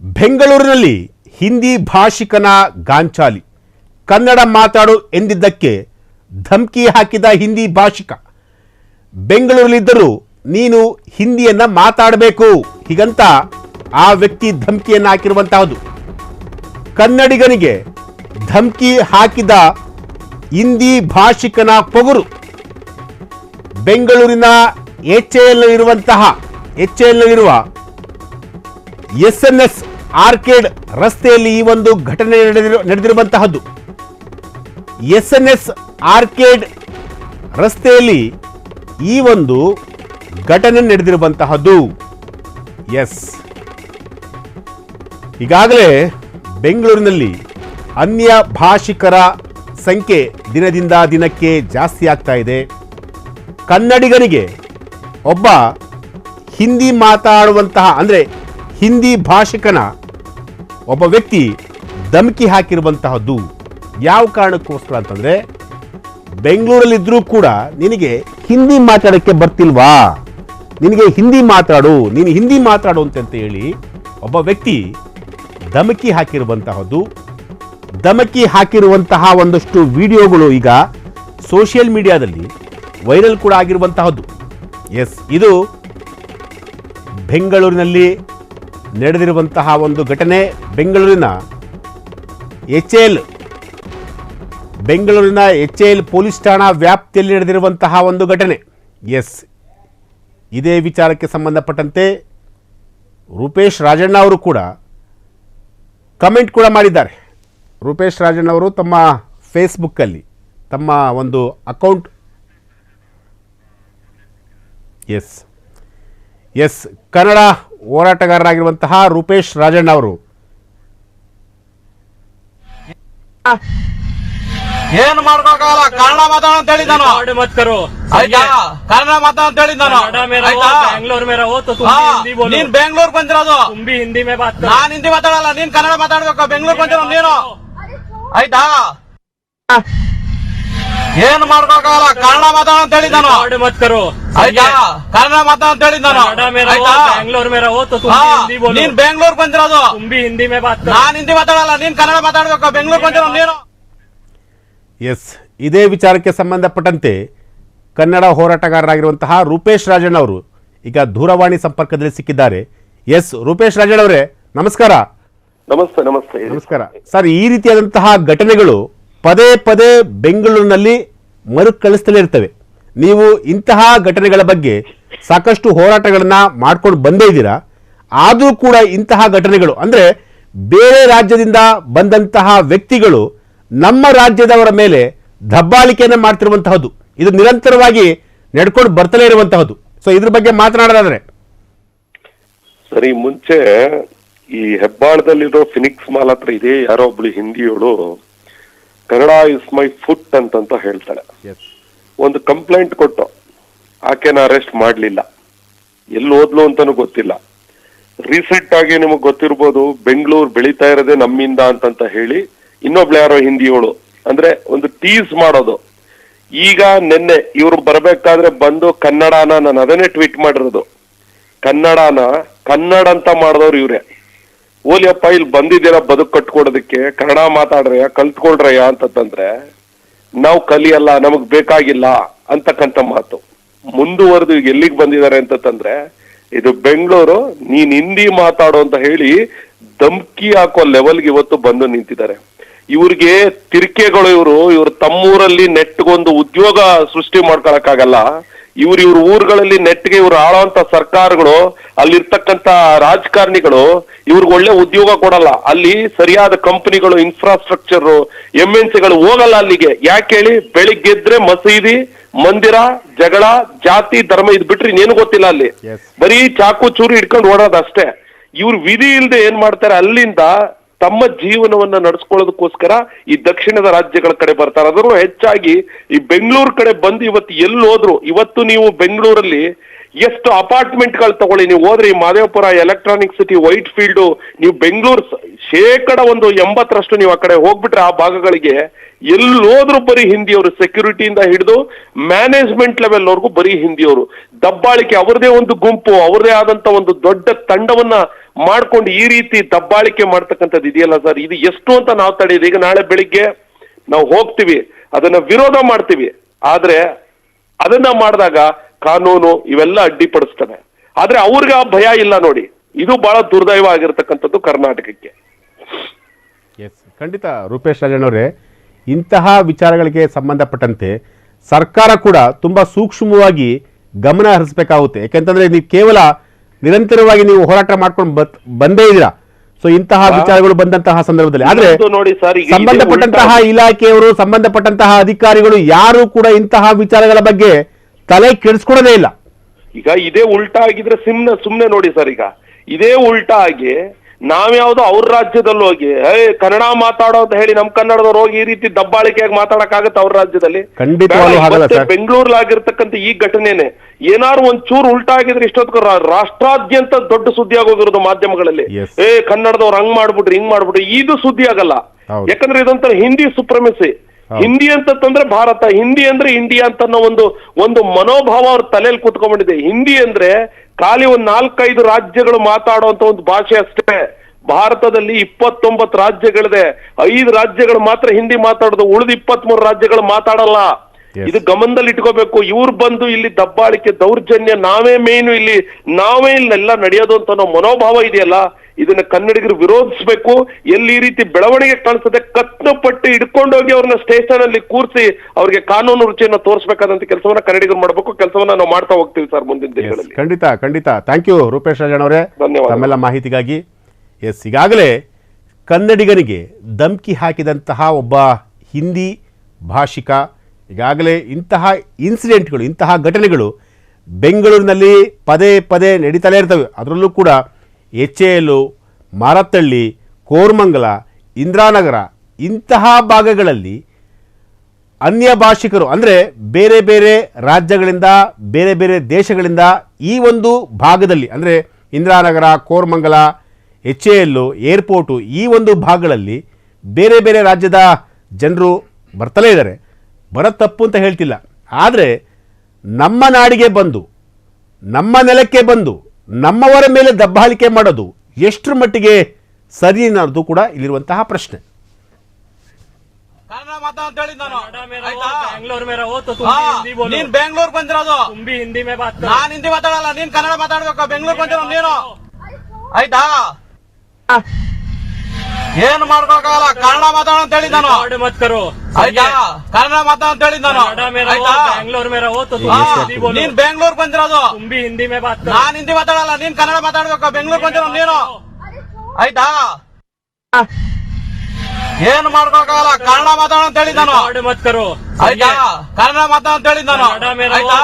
ಬೆಂಗಳೂರಿನಲ್ಲಿ ಹಿಂದಿ ಭಾಷಿಕನ ಗಾಂಚಾಲಿ ಕನ್ನಡ ಮಾತಾಡು ಎಂದಿದ್ದಕ್ಕೆ ಧಮಕಿ ಹಾಕಿದ ಹಿಂದಿ ಭಾಷಿಕ. ಬೆಂಗಳೂರಿನಲ್ಲಿದ್ದರೂ ನೀನು ಹಿಂದಿಯನ್ನ ಮಾತಾಡಬೇಕು ಹೀಗಂತ ಆ ವ್ಯಕ್ತಿ ಧಮಕಿಯನ್ನು ಹಾಕಿರುವಂತಹದ್ದು. ಕನ್ನಡಿಗನಿಗೆ ಧಮಕಿ ಹಾಕಿದ ಹಿಂದಿ ಭಾಷಿಕನ ಪೊಗರು. ಬೆಂಗಳೂರಿನ ಎಚ್ಎಎಲ್ನಲ್ಲಿರುವ SNS ಆರ್ಕೇಡ್ ರಸ್ತೆಯಲ್ಲಿ ಈ ಒಂದು ಘಟನೆ ನಡೆದಿರುವಂತಹದ್ದು. SNS ಆರ್ಕೇಡ್ ರಸ್ತೆಯಲ್ಲಿ ಈ ಒಂದು ಘಟನೆ ನಡೆದಿರುವಂತಹದ್ದು. ಈಗಾಗಲೇ ಬೆಂಗಳೂರಿನಲ್ಲಿ ಅನ್ಯ ಭಾಷಿಕರ ಸಂಖ್ಯೆ ದಿನದಿಂದ ದಿನಕ್ಕೆ ಜಾಸ್ತಿ ಆಗ್ತಾ ಇದೆ. ಕನ್ನಡಿಗನಿಗೆ ಒಬ್ಬ ಹಿಂದಿ ಮಾತಾಡುವಂತಹ ಅಂದರೆ ಹಿಂದಿ ಭಾಷಿಕನ ಒಬ್ಬ ವ್ಯಕ್ತಿ ಧಮಕಿ ಹಾಕಿರುವಂತಹದ್ದು. ಯಾವ ಕಾರಣಕ್ಕೋಸ್ಕರ ಅಂತಂದ್ರೆ, ಬೆಂಗಳೂರಲ್ಲಿದ್ದರೂ ಕೂಡ ನಿನಗೆ ಹಿಂದಿ ಮಾತಾಡೋಕ್ಕೆ ಬರ್ತಿಲ್ವಾ, ನಿನಗೆ ಹಿಂದಿ ಮಾತಾಡು, ನೀನು ಹಿಂದಿ ಮಾತಾಡು ಅಂತ ಹೇಳಿ ಒಬ್ಬ ವ್ಯಕ್ತಿ ಧಮಕಿ ಹಾಕಿರುವಂತಹದ್ದು. ಧಮಕಿ ಹಾಕಿರುವಂತಹ ಒಂದಷ್ಟು ವಿಡಿಯೋಗಳು ಈಗ ಸೋಷಿಯಲ್ ಮೀಡಿಯಾದಲ್ಲಿ ವೈರಲ್ ಕೂಡ ಆಗಿರುವಂತಹದ್ದು. ಇದು ಬೆಂಗಳೂರಿನಲ್ಲಿ ನಡೆದಿರುವಂತಹ ಒಂದು ಘಟನೆ. ಬೆಂಗಳೂರಿನ HAL ಪೊಲೀಸ್ ಠಾಣಾ ವ್ಯಾಪ್ತಿಯಲ್ಲಿ ನಡೆದಿರುವಂತಹ ಒಂದು ಘಟನೆ. ಇದೇ ವಿಚಾರಕ್ಕೆ ಸಂಬಂಧಪಟ್ಟಂತೆ ರೂಪೇಶ್ ರಾಜಣ್ಣ ಅವರು ಕೂಡ ಕಮೆಂಟ್ ಕೂಡ ಮಾಡಿದ್ದಾರೆ. ರೂಪೇಶ್ ರಾಜಣ್ಣ ಅವರು ತಮ್ಮ ಫೇಸ್ಬುಕ್ಕಲ್ಲಿ ತಮ್ಮ ಒಂದು ಅಕೌಂಟ್ ಕನ್ನಡ ಹೋರಾಟಗಾರರಾಗಿರುವಂತಹ ರೂಪೇಶ್ ರಾಜಣ್ಣ ಅವರು ಏನು ಮಾಡ್ಕೋಕಾಗಲ್ಲ, ಕನ್ನಡ ಮಾತಾಡೋ ಅಂತ ಹೇಳಿದ್ದಾನು. ಕನ್ನಡ ಮಾತಾಡೋ ಅಂತ ಹೇಳಿದ್ದಾನು. ನೀನ್ ಬೆಂಗಳೂರು ಬಂದಿರೋದು, ನಾನ್ ಹಿಂದಿ ಮಾತಾಡಲ್ಲ, ನೀನ್ ಕನ್ನಡ ಮಾತಾಡ್ಬೇಕು. ಬೆಂಗಳೂರು ಬಂದಿರೋ ನೀನು, ಆಯ್ತಾ? ಏನು ಮಾಡ್ಕೋಕಾಗಲ್ಲ, ಕನ್ನಡ ಮಾತಾಡೋ ಅಂತ ಹೇಳಿದ್ದಾನು. ಕನ್ನಡ ಮಾತಾಡೋ ಅಂತ ಹೇಳಿದ್ದಾನು. ನೀನ್ ಬೆಂಗಳೂರು ಬಂದಿರೋದು, ನಾನ್ ಹಿಂದಿ ಮಾತಾಡಲ್ಲ, ನೀನ್ ಕನ್ನಡ ಮಾತಾಡ್ಬೇಕು. ಬೆಂಗಳೂರು ಬಂದಿರೋ ನೀನು. ಇದೇ ವಿಚಾರಕ್ಕೆ ಸಂಬಂಧಪಟ್ಟಂತೆ ಕನ್ನಡ ಹೋರಾಟಗಾರರಾಗಿರುವಂತಹ ರೂಪೇಶ್ ರಾಜಣ್ಣ ಅವರು ಈಗ ದೂರವಾಣಿ ಸಂಪರ್ಕದಲ್ಲಿ ಸಿಕ್ಕಿದ್ದಾರೆ. ರೂಪೇಶ್ ರಾಜಣ್ಣ ಅವರೇ, ನಮಸ್ಕಾರ. ನಮಸ್ಕಾರ ಸರ್. ಈ ರೀತಿಯಾದಂತಹ ಘಟನೆಗಳು ಪದೇ ಪದೇ ಬೆಂಗಳೂರಿನಲ್ಲಿ ಮರುಕಳಿಸ್ತಲೇ ಇರ್ತವೆ. ನೀವು ಇಂತಹ ಘಟನೆಗಳ ಬಗ್ಗೆ ಸಾಕಷ್ಟು ಹೋರಾಟಗಳನ್ನ ಮಾಡ್ಕೊಂಡು ಬಂದೇ ಇದ್ದೀರಾ. ಆದರೂ ಕೂಡ ಇಂತಹ ಘಟನೆಗಳು ಅಂದರೆ ಬೇರೆ ರಾಜ್ಯದಿಂದ ಬಂದಂತಹ ವ್ಯಕ್ತಿಗಳು ನಮ್ಮ ರಾಜ್ಯದವರ ಮೇಲೆ ದಬ್ಬಾಳಿಕೆಯನ್ನು ಮಾಡ್ತಿರುವಂತಹದ್ದು, ಇದು ನಿರಂತರವಾಗಿ ನಡ್ಕೊಂಡು ಬರ್ತಲೇ ಇರುವಂತಹದ್ದು. ಸೊ ಇದ್ರ ಬಗ್ಗೆ ಮಾತನಾಡೋದಾದ್ರೆ ಸರಿ. ಮುಂಚೆ ಈ ಹೆಬ್ಬಾಳದಲ್ಲಿರೋ ಫಿನಿಕ್ಸ್ ಮಾಲ್ ಹತ್ರ ಇದೆ ಯಾರೋ ಒಬ್ಳು ಹಿಂದಿಯೋಳು ಕನ್ನಡ ಇಸ್ ಮೈ ಫುಟ್ ಅಂತ ಹೇಳ್ತಾಳೆ. ಒಂದು ಕಂಪ್ಲೇಂಟ್ ಕೊಟ್ಟು ಆಕೆನ ಅರೆಸ್ಟ್ ಮಾಡ್ಲಿಲ್ಲ, ಎಲ್ಲಿ ಹೋದ್ಲು ಅಂತಾನು ಗೊತ್ತಿಲ್ಲ. ರೀಸೆಂಟ್ ಆಗಿ ನಿಮಗ್ ಗೊತ್ತಿರ್ಬೋದು, ಬೆಂಗಳೂರು ಬೆಳೀತಾ ಇರೋದೇ ನಮ್ಮಿಂದ ಅಂತ ಹೇಳಿ ಇನ್ನೊಬ್ಳು ಯಾರೋ ಹಿಂದಿಯೋಳು ಅಂದ್ರೆ ಒಂದು ಟೀಸ್ ಮಾಡೋದು. ಈಗ ನಿನ್ನೆ ಇವ್ರು ಬರ್ಬೇಕಾದ್ರೆ ಬಂದು ಕನ್ನಡನ, ನಾನು ಅದನ್ನೇ ಟ್ವೀಟ್ ಮಾಡಿರೋದು, ಕನ್ನಡ ಅಂತ ಮಾಡಿದವ್ರು ಇವ್ರೆ. ಓಲಿಯಪ್ಪ ಇಲ್ಲಿ ಬಂದಿದ್ದೀರಾ ಬದುಕು ಕಟ್ಕೊಡೋದಕ್ಕೆ, ಕನ್ನಡ ಮಾತಾಡ್ರಯ್ಯ, ಕಲ್ತ್ಕೊಳ್ರಯ್ಯ ಅಂತಂದ್ರೆ ನಾವು ಕಲಿಯಲ್ಲ, ನಮಗ್ ಬೇಕಾಗಿಲ್ಲ ಅಂತಕ್ಕಂಥ ಮಾತು ಮುಂದುವರೆದು ಈಗ ಎಲ್ಲಿಗೆ ಬಂದಿದ್ದಾರೆ ಅಂತಂದ್ರೆ, ಇದು ಬೆಂಗಳೂರು, ನೀನ್ ಹಿಂದಿ ಮಾತಾಡೋ ಅಂತ ಹೇಳಿ ಧಮ್ಕಿ ಹಾಕೋ ಲೆವೆಲ್ಗೆ ಇವತ್ತು ಬಂದು ನಿಂತಿದ್ದಾರೆ. ಇವ್ರಿಗೆ ತಿರ್ಕೆಗಳು, ಇವ್ರು ತಮ್ಮೂರಲ್ಲಿ ನೆಟ್ಗೊಂದು ಉದ್ಯೋಗ ಸೃಷ್ಟಿ ಮಾಡ್ಕೊಳಕ್ಕಾಗಲ್ಲ. ಇವ್ರ ಊರುಗಳಲ್ಲಿ ನೆಟ್ಗೆ ಇವ್ರು ಆಳೋಂತ ಸರ್ಕಾರಗಳು, ಅಲ್ಲಿರ್ತಕ್ಕಂತ ರಾಜಕಾರಣಿಗಳು ಇವ್ರಿಗೆ ಒಳ್ಳೆ ಉದ್ಯೋಗ ಕೊಡಲ್ಲ. ಅಲ್ಲಿ ಸರಿಯಾದ ಕಂಪನಿಗಳು, ಇನ್ಫ್ರಾಸ್ಟ್ರಕ್ಚರ್, MNCಗಳು ಹೋಗಲ್ಲ ಅಲ್ಲಿಗೆ. ಯಾಕೆ ಹೇಳಿ? ಬೆಳಿಗ್ಗೆದ್ರೆ ಮಸೀದಿ, ಮಂದಿರ, ಜಗಳ, ಜಾತಿ, ಧರ್ಮ ಇದ್ ಬಿಟ್ರಿ ಇನ್ನೇನು ಗೊತ್ತಿಲ್ಲ. ಅಲ್ಲಿ ಬರೀ ಚಾಕು ಚೂರು ಇಟ್ಕೊಂಡು ಓಡೋದಷ್ಟೇ. ಇವ್ರು ವಿಧಿ ಇಲ್ದೆ ಏನ್ ಮಾಡ್ತಾರೆ, ಅಲ್ಲಿಂದ ತಮ್ಮ ಜೀವನವನ್ನ ನಡೆಸ್ಕೊಳ್ಳೋದಕ್ಕೋಸ್ಕರ ಈ ದಕ್ಷಿಣದ ರಾಜ್ಯಗಳ ಕಡೆ ಬರ್ತಾರೆ. ಅದರಲ್ಲೂ ಹೆಚ್ಚಾಗಿ ಈ ಬೆಂಗಳೂರು ಕಡೆ ಬಂದು ಇವತ್ತು ಎಲ್ಲಿ ಹೋದ್ರು, ಇವತ್ತು ನೀವು ಬೆಂಗಳೂರಲ್ಲಿ ಎಷ್ಟು ಅಪಾರ್ಟ್ಮೆಂಟ್ಗಳು ತಗೊಳ್ಳಿ, ನೀವು ಹೋದ್ರೆ ಈ Madevapura, electronic city, white field, ನೀವು ಬೆಂಗಳೂರು 80% ನೀವು ಆ ಕಡೆ ಹೋಗ್ಬಿಟ್ರೆ ಆ ಭಾಗಗಳಿಗೆ ಎಲ್ಲೋದ್ರು ಬರೀ ಹಿಂದಿಯವರು, ಸೆಕ್ಯೂರಿಟಿಯಿಂದ ಹಿಡಿದು ಮ್ಯಾನೇಜ್ಮೆಂಟ್ ಲೆವೆಲ್ ವರ್ಗೂ ಬರೀ ಹಿಂದಿಯವರು. ದಬ್ಬಾಳಿಕೆ ಅವ್ರದೇ ಒಂದು ಗುಂಪು, ಅವ್ರದೇ ಆದಂತ ಒಂದು ದೊಡ್ಡ ತಂಡವನ್ನ ಮಾಡ್ಕೊಂಡು ಈ ರೀತಿ ದಬ್ಬಾಳಿಕೆ ಮಾಡ್ತಕ್ಕಂಥದ್ದು ಇದೆಯಲ್ಲ ಸರ್, ಇದು ಎಷ್ಟು ಅಂತ ನಾವು ತಡೆಯೋದು. ಈಗ ನಾಳೆ ಬೆಳಿಗ್ಗೆ ನಾವು ಹೋಗ್ತೀವಿ, ಅದನ್ನ ವಿರೋಧ ಮಾಡ್ತೀವಿ, ಆದ್ರೆ ಅದನ್ನ ಮಾಡಿದಾಗ ಕಾನೂನು ಇವೆಲ್ಲ ಅಡ್ಡಿಪಡಿಸ್ತವೆ. ಆದ್ರೆ ಅವ್ರಿಗೆ ಆ ಭಯ ಇಲ್ಲ ನೋಡಿ. ಇದು ಬಹಳ ದುರ್ದೈವ ಆಗಿರ್ತಕ್ಕಂಥದ್ದು ಕರ್ನಾಟಕಕ್ಕೆ. ಎಸ್, ಖಂಡಿತ ರೂಪೇಶ್ ರಾಜಣ್ಣವರೇ, ಇಂತಹ ವಿಚಾರಗಳಿಗೆ ಸಂಬಂಧಪಟ್ಟಂತೆ ಸರ್ಕಾರ ಕೂಡ ತುಂಬ ಸೂಕ್ಷ್ಮವಾಗಿ ಗಮನ ಹರಿಸಬೇಕಾಗುತ್ತೆ. ಯಾಕೆಂತಂದ್ರೆ ನೀವು ಕೇವಲ ನಿರಂತರವಾಗಿ ನೀವು ಹೋರಾಟ ಮಾಡ್ಕೊಂಡು ಬಂದೇ ಇದ್ದೀರಾ. ಸೊ ಇಂತಹ ವಿಚಾರಗಳು ಬಂದಂತಹ ಸಂದರ್ಭದಲ್ಲಿ ಆದ್ರೆ ನೋಡಿ ಸರ್, ಸಂಬಂಧಪಟ್ಟಂತಹ ಇಲಾಖೆಯವರು, ಸಂಬಂಧಪಟ್ಟಂತಹ ಅಧಿಕಾರಿಗಳು ಯಾರು ಕೂಡ ಇಂತಹ ವಿಚಾರಗಳ ಬಗ್ಗೆ ತಲೆ ಕೆಡಿಸ್ಕೊಳ್ಳೋದೇ ಇಲ್ಲ. ಈಗ ಇದೇ ಉಲ್ಟಾ ಆಗಿದ್ರೆ ಸುಮ್ನೆ ನೋಡಿ ಸರ್, ಈಗ ಇದೇ ಉಲ್ಟಾ ಆಗಿ ನಾವ್ಯಾವ್ದೋ ಅವ್ರ ರಾಜ್ಯದಲ್ಲಿ ಹೋಗಿ ಕನ್ನಡ ಮಾತಾಡೋ ಅಂತ ಹೇಳಿ ನಮ್ ಕನ್ನಡದವ್ರು ಹೋಗಿ ಈ ರೀತಿ ದಬ್ಬಾಳಿಕೆಯಾಗಿ ಮಾತಾಡಕ್ಕಾಗತ್ತೆ ಅವ್ರ ರಾಜ್ಯದಲ್ಲಿ? ಬೆಂಗಳೂರಲ್ಲಾಗಿರ್ತಕ್ಕಂಥ ಈ ಘಟನೆನೆ ಏನಾದ್ರು ಒಂಚೂರು ಉಲ್ಟಾ ಆಗಿದ್ರೆ ಇಷ್ಟೊತ್ತು ರಾಷ್ಟ್ರಾದ್ಯಂತ ದೊಡ್ಡ ಸುದ್ದಿ ಆಗೋಗಿರೋದು ಮಾಧ್ಯಮಗಳಲ್ಲಿ. ಕನ್ನಡದವ್ರು ಹಂಗ್ ಮಾಡ್ಬಿಟ್ರಿ ಹಿಂಗ್ ಮಾಡ್ಬಿಟ್ರಿ, ಇದು ಸುದ್ದಿ ಆಗಲ್ಲ. ಯಾಕಂದ್ರೆ ಇದೊಂಥರ ಹಿಂದಿ ಸುಪ್ರಮೆಸಿ. ಹಿಂದಿ ಅಂತಂದ್ರೆ ಭಾರತ, ಹಿಂದಿ ಅಂದ್ರೆ ಇಂಡಿಯಾ ಅಂತ ಒಂದು ಮನೋಭಾವ ಅವ್ರ ತಲೆಯಲ್ಲಿ ಕೂತ್ಕೊಂಡ್ಬಿಟ್ಟಿದೆ. ಹಿಂದಿ ಅಂದ್ರೆ ಖಾಲಿ 4-5 ರಾಜ್ಯಗಳು ಮಾತಾಡುವಂತ ಒಂದು ಭಾಷೆ ಅಷ್ಟೇ. ಭಾರತದಲ್ಲಿ 29 ರಾಜ್ಯಗಳಿದೆ, 5 ರಾಜ್ಯಗಳು ಮಾತ್ರ ಹಿಂದಿ ಮಾತಾಡೋದು, ಉಳಿದ 23 ರಾಜ್ಯಗಳು ಮಾತಾಡಲ್ಲ. ಇದು ಗಮನದಲ್ಲಿ ಇಟ್ಕೋಬೇಕು. ಇವ್ರು ಬಂದು ಇಲ್ಲಿ ದಬ್ಬಾಳಿಕೆ, ದೌರ್ಜನ್ಯ, ನಾವೇ ಇಲ್ಲೆಲ್ಲ ನಡೆಯೋದು ಅಂತ ಅನ್ನೋ ಮನೋಭಾವ ಇದೆಯಲ್ಲ, ಇದನ್ನ ಕನ್ನಡಿಗರು ವಿರೋಧಿಸಬೇಕು. ಎಲ್ಲಿ ಈ ರೀತಿ ಬೆಳವಣಿಗೆ ಕಾಣಿಸ್ತದೆ ಕತ್ನ ಪಟ್ಟು ಹಿಡ್ಕೊಂಡೋಗಿ ಅವ್ರನ್ನ ಸ್ಟೇಷನ್ ಅಲ್ಲಿ ಕೂರಿಸಿ ಅವ್ರಿಗೆ ಕಾನೂನು ರುಚಿಯನ್ನ ತೋರಿಸಬೇಕಾದಂತ ಕೆಲಸವನ್ನ ಕನ್ನಡಿಗರು ಮಾಡಬೇಕು. ಕೆಲಸವನ್ನ ನಾವು ಮಾಡ್ತಾ ಹೋಗ್ತೀವಿ ಸರ್ ಮುಂದಿನ ದಿನಗಳಲ್ಲಿ. ಖಂಡಿತ. ಥ್ಯಾಂಕ್ ಯು ರೂಪೇಶ್ ರಾಜಣ್ಣವರೇ, ತಮ್ಮೆಲ್ಲ ಮಾಹಿತಿಗಾಗಿ. ಎಸ್, ಈಗಾಗಲೇ ಕನ್ನಡಿಗರಿಗೆ ಧಮ್ಕಿ ಹಾಕಿದಂತಹ ಒಬ್ಬ ಹಿಂದಿ ಭಾಷಿಕ, ಈಗಾಗಲೇ ಇಂತಹ ಇನ್ಸಿಡೆಂಟ್ಗಳು, ಇಂತಹ ಘಟನೆಗಳು ಬೆಂಗಳೂರಿನಲ್ಲಿ ಪದೇ ನಡೀತಲೇ ಇರ್ತವೆ. ಅದರಲ್ಲೂ ಕೂಡ HAL, ಮಾರತ್ತಳ್ಳಿ, ಕೋರಮಂಗಲ, ಇಂದಿರಾನಗರ ಇಂತಹ ಭಾಗಗಳಲ್ಲಿ ಅನ್ಯ ಭಾಷಿಕರು ಅಂದರೆ ಬೇರೆ ಬೇರೆ ರಾಜ್ಯಗಳಿಂದ, ಬೇರೆ ಬೇರೆ ದೇಶಗಳಿಂದ ಈ ಒಂದು ಭಾಗದಲ್ಲಿ ಅಂದರೆ ಇಂದಿರಾನಗರ, ಕೋರಮಂಗಲ, HAL, ಏರ್ಪೋರ್ಟು ಈ ಒಂದು ಭಾಗಗಳಲ್ಲಿ ಬೇರೆ ಬೇರೆ ರಾಜ್ಯದ ಜನರು ಬರ್ತಲೇ ಇದ್ದಾರೆ. ಬರೋದು ತಪ್ಪು ಅಂತ ಹೇಳ್ತಿಲ್ಲ. ಆದರೆ ನಮ್ಮ ನಾಡಿಗೆ ಬಂದು, ನಮ್ಮ ನೆಲಕ್ಕೆ ಬಂದು, ನಮ್ಮವರ ಮೇಲೆ ದಬ್ಬಾಳಿಕೆ ಮಾಡೋದು ಎಷ್ಟರ ಮಟ್ಟಿಗೆ ಸರಿ ಅನ್ನೋದು ಕೂಡ ಇಲ್ಲಿರುವಂತಹ ಪ್ರಶ್ನೆ. ಕನ್ನಡ ಮಾತಾಡ ನೀನ್ ಬೆಂಗಳೂರು ಬಂದಿರೋದು, ನಾನ್ ಹಿಂದಿ ಮಾತಾಡಲ್ಲ, ನೀನ್ ಕನ್ನಡ ಮಾತಾಡ್ಬೇಕು. ಬೆಂಗಳೂರು ಬಂದಿರೋ ನೀನು, ಆಯ್ತಾ? ಏನು ಮಾಡ್ಕೊಳಕ್ಕಾಗಲ್ಲ, ಕನ್ನಡ ಮಾತಾಡ ಅಂತ ಹೇಳಿದ್ ನಾನು. ಆಯ್ತಾ? ಕನ್ನಡ ಮಾತಾಡ ಅಂತ ಹೇಳಿದ್ ನಾನು. ನೀನ್ ಬೆಂಗಳೂರು ಬಂದಿರೋದು, ನಾನ್ ಹಿಂದಿ ಮಾತಾಡಲ್ಲ, ನೀನ್ ಕನ್ನಡ ಮಾತಾಡ್ಬೇಕು. ಬೆಂಗಳೂರು ಬಂದಿರೋ ನೀನು, ಆಯ್ತಾ? ಏನು ಮಾಡ್ಕೊಳಕ್ಕಾಗಲ್ಲ, ಕನ್ನಡ ಮಾತಾಡ ಅಂತ ಹೇಳಿದ್ ನಾನು. ಆಯ್ತಾ? ಕನ್ನಡ ಮಾತಾಡ ಅಂತ ಹೇಳಿದ್ ನಾನು. ಆಯ್ತಾ?